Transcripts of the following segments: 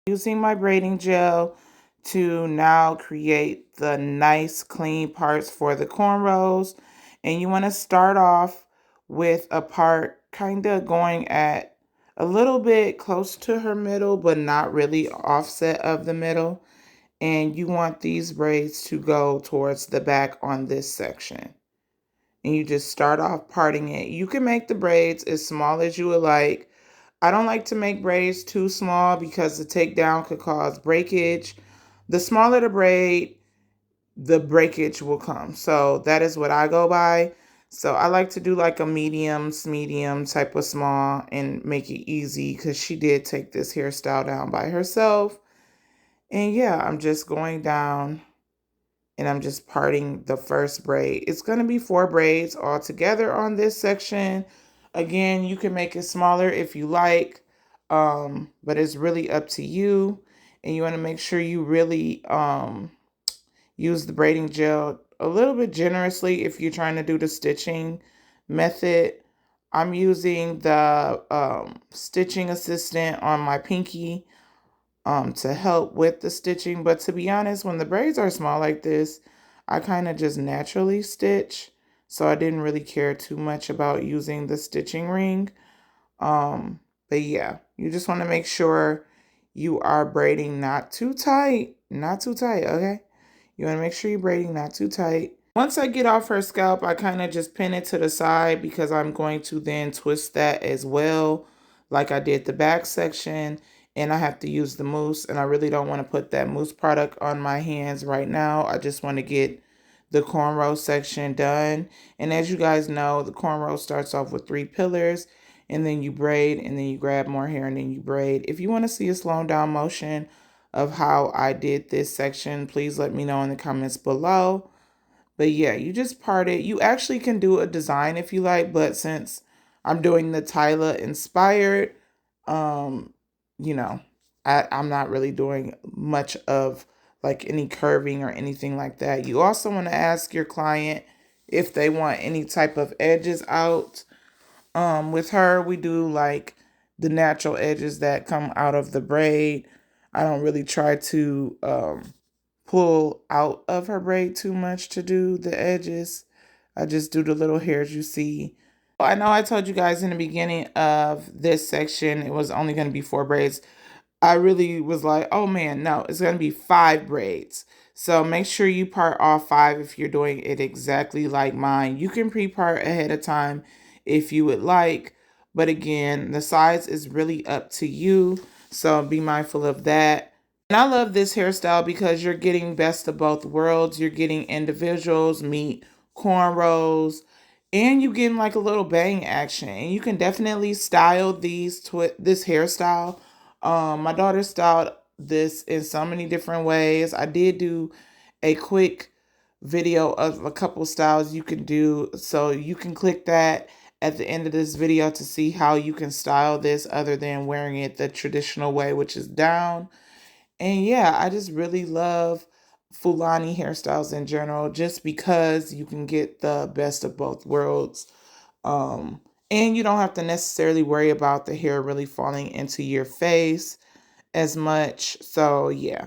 Using my braiding gel to now create the nice clean parts for the cornrows. And you want to start off with a part kind of going at a little bit close to her middle, but not really offset of the middle. And you want these braids to go towards the back on this section. And you just start off parting it. You can make the braids as small as you would like. I don't like to make braids too small because the takedown could cause breakage. The smaller the braid, the breakage will come. So that is what I go by. So I like to do like a medium type of small and make it easy because she did take this hairstyle down by herself. And yeah, I'm just going down and I'm just parting the first braid. It's going to be 4 braids all together on this section. Again, you can make it smaller if you like, but it's really up to you. And you want to make sure you really use the braiding gel a little bit generously if you're trying to do the stitching method. I'm using the stitching assistant on my pinky to help with the stitching. But to be honest, when the braids are small like this, I kind of just naturally stitch. So I didn't really care too much about using the stitching ring. But yeah, you just want to make sure you are braiding not too tight. Not too tight, okay? You want to make sure you're braiding not too tight. Once I get off her scalp, I kind of just pin it to the side because I'm going to then twist that as well, like I did the back section. And I have to use the mousse, and I really don't want to put that mousse product on my hands right now. I just want to get the cornrow section done. And as you guys know, the cornrow starts off with 3 pillars, and then you braid, and then you grab more hair, and then you braid. If you want to see a slowed down motion of how I did this section, please let me know in the comments below. But yeah, you just part it. You actually can do a design if you like, but since I'm doing the Tyla-inspired, um, you know, I'm not really doing much of like any curving or anything like that. You also want to ask your client if they want any type of edges out. With her, we do like the natural edges that come out of the braid. I don't really try to pull out of her braid too much to do the edges. I just do the little hairs you see. I know I told you guys in the beginning of this section it was only going to be 4 braids. I really was like, oh man, no, it's going to be 5 braids. So make sure you part all 5 if you're doing it exactly like mine. You can pre-part ahead of time if you would like. But again, the size is really up to you. So be mindful of that. And I love this hairstyle because you're getting best of both worlds. You're getting individuals meet cornrows, and you getting like a little bang action. And you can definitely style this hairstyle. My daughter styled this in so many different ways. I did do a quick video of a couple styles you can do, so you can click that at the end of this video to see how you can style this other than wearing it the traditional way, which is down. And yeah, I just really love Fulani hairstyles in general just because you can get the best of both worlds. Um, and you don't have to necessarily worry about the hair really falling into your face as much. So yeah.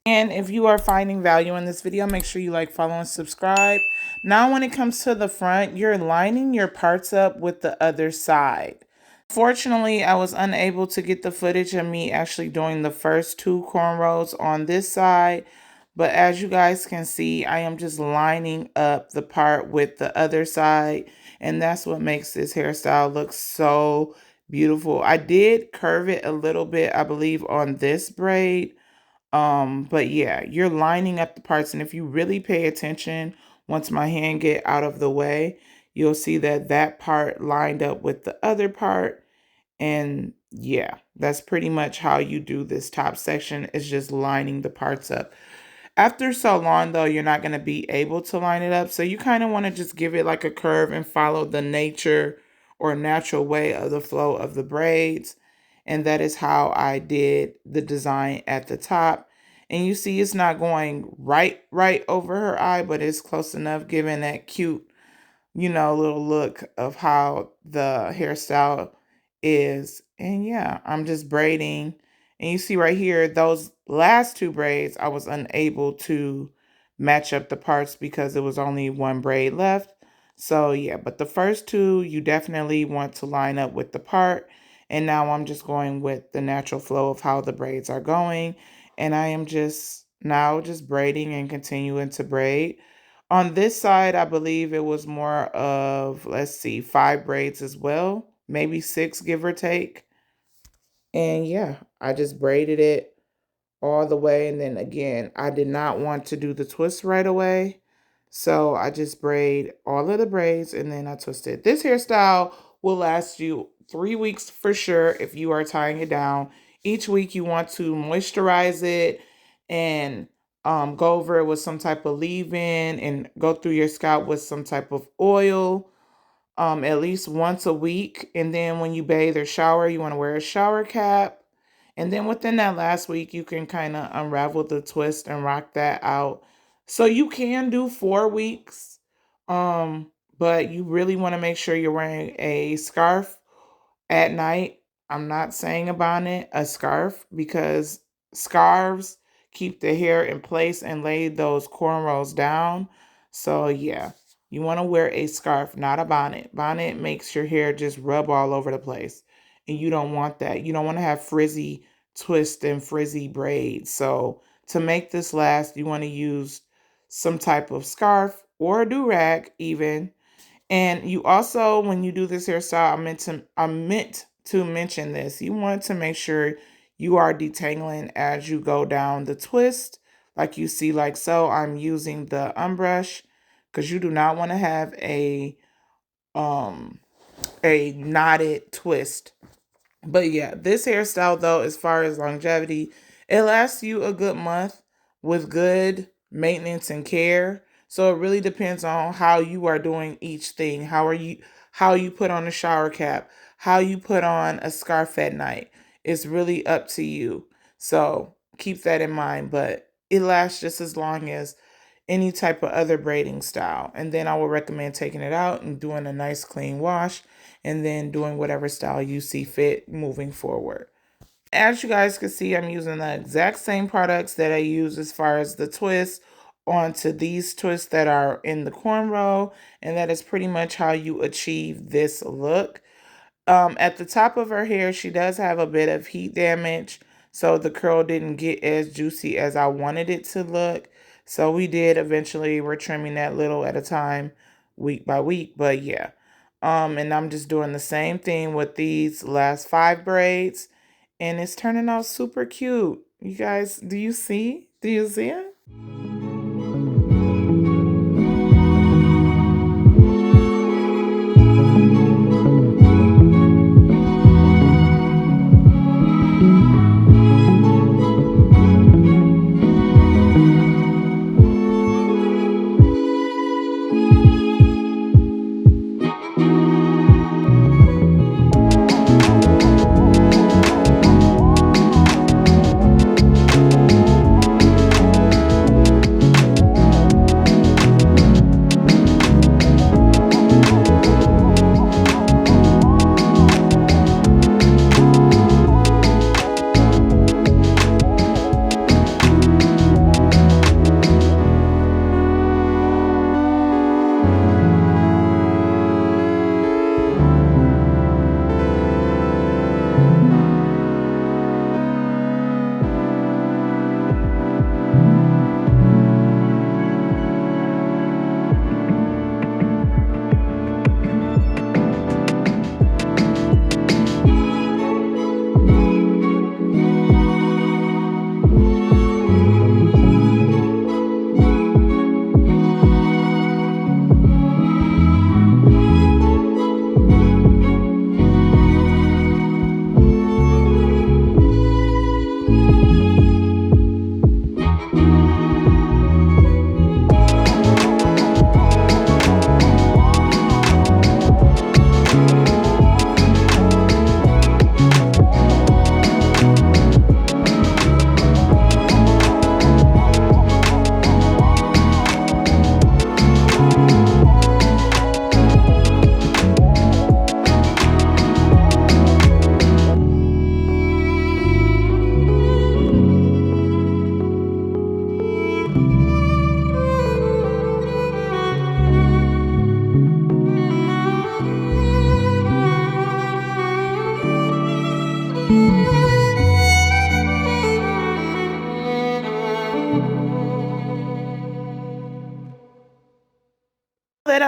And if you are finding value in this video, make sure you like, follow, and subscribe. Now when it comes to the front, you're lining your parts up with the other side. Fortunately, I was unable to get the footage of me actually doing the first 2 cornrows on this side. But as you guys can see, I am just lining up the part with the other side. And that's what makes this hairstyle look so beautiful. I did curve it a little bit, I believe, on this braid. But yeah, you're lining up the parts. And if you really pay attention, once my hand get out of the way, you'll see that that part lined up with the other part. And yeah, that's pretty much how you do this top section, is just lining the parts up. After so long, though, you're not going to be able to line it up. So you kind of want to just give it like a curve and follow the nature or natural way of the flow of the braids. And that is how I did the design at the top. And you see it's not going right over her eye, but it's close enough, giving that cute, little look of how the hairstyle is. And yeah, I'm just braiding And you see right here, those last two braids, I was unable to match up the parts because it was only one braid left. So yeah, but the first two, you definitely want to line up with the part. And now I'm just going with the natural flow of how the braids are going. And I am just now just braiding and continuing to braid. On this side, I believe it was more of, let's see, 5 braids as well, maybe 6, give or take. And yeah, I just braided it all the way. And then again, I did not want to do the twist right away. So I just braid all of the braids and then I twist it. This hairstyle will last you 3 weeks for sure if you are tying it down. Each week you want to moisturize it and go over it with some type of leave-in and go through your scalp with some type of oil at least once a week. And then when you bathe or shower, you want to wear a shower cap. And then within that last week, you can kind of unravel the twist and rock that out. So you can do 4 weeks, but you really want to make sure you're wearing a scarf at night. I'm not saying a bonnet, a scarf, because scarves keep the hair in place and lay those cornrows down. So yeah, you want to wear a scarf, not a bonnet. Bonnet makes your hair just rub all over the place. And you don't want that. You don't want to have frizzy twist and frizzy braids. So to make this last, you want to use some type of scarf or a do-rag even, and you also, when you do this hairstyle, I meant to mention this. You want to make sure you are detangling as you go down the twist, like you see, like so. I'm using the unbrush because you do not want to have um a knotted twist. But yeah, this hairstyle though, as far as longevity, it lasts you a good month with good maintenance and care. So it really depends on how you are doing each thing. How you put on a shower cap, how you put on a scarf at night. It's really up to you. So keep that in mind. But it lasts just as long as any type of other braiding style. And then I would recommend taking it out and doing a nice clean wash and then doing whatever style you see fit moving forward. As you guys can see, I'm using the exact same products that I use as far as the twists onto these twists that are in the cornrow, and that is pretty much how you achieve this look. At the top of her hair, she does have a bit of heat damage, so the curl didn't get as juicy as I wanted it to look. So we're trimming that little at a time, week by week, but yeah. And I'm just doing the same thing with these last 5 braids, and it's turning out super cute. You guys, do you see? Do you see it?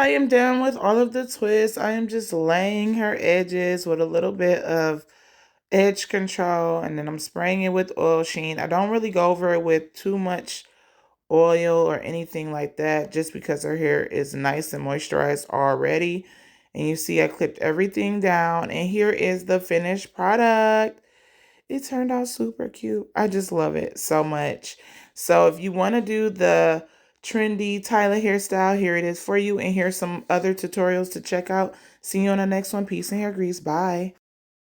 I am done with all of the twists. I am just laying her edges with a little bit of edge control, and then I'm spraying it with oil sheen. I don't really go over it with too much oil or anything like that, just because her hair is nice and moisturized already. And you see I clipped everything down, and here is the finished product. It turned out super cute. I just love it so much. So if you want to do the trendy Tyla hairstyle, here it is for you. And here's some other tutorials to check out. See you on the next one. Peace and hair grease. Bye.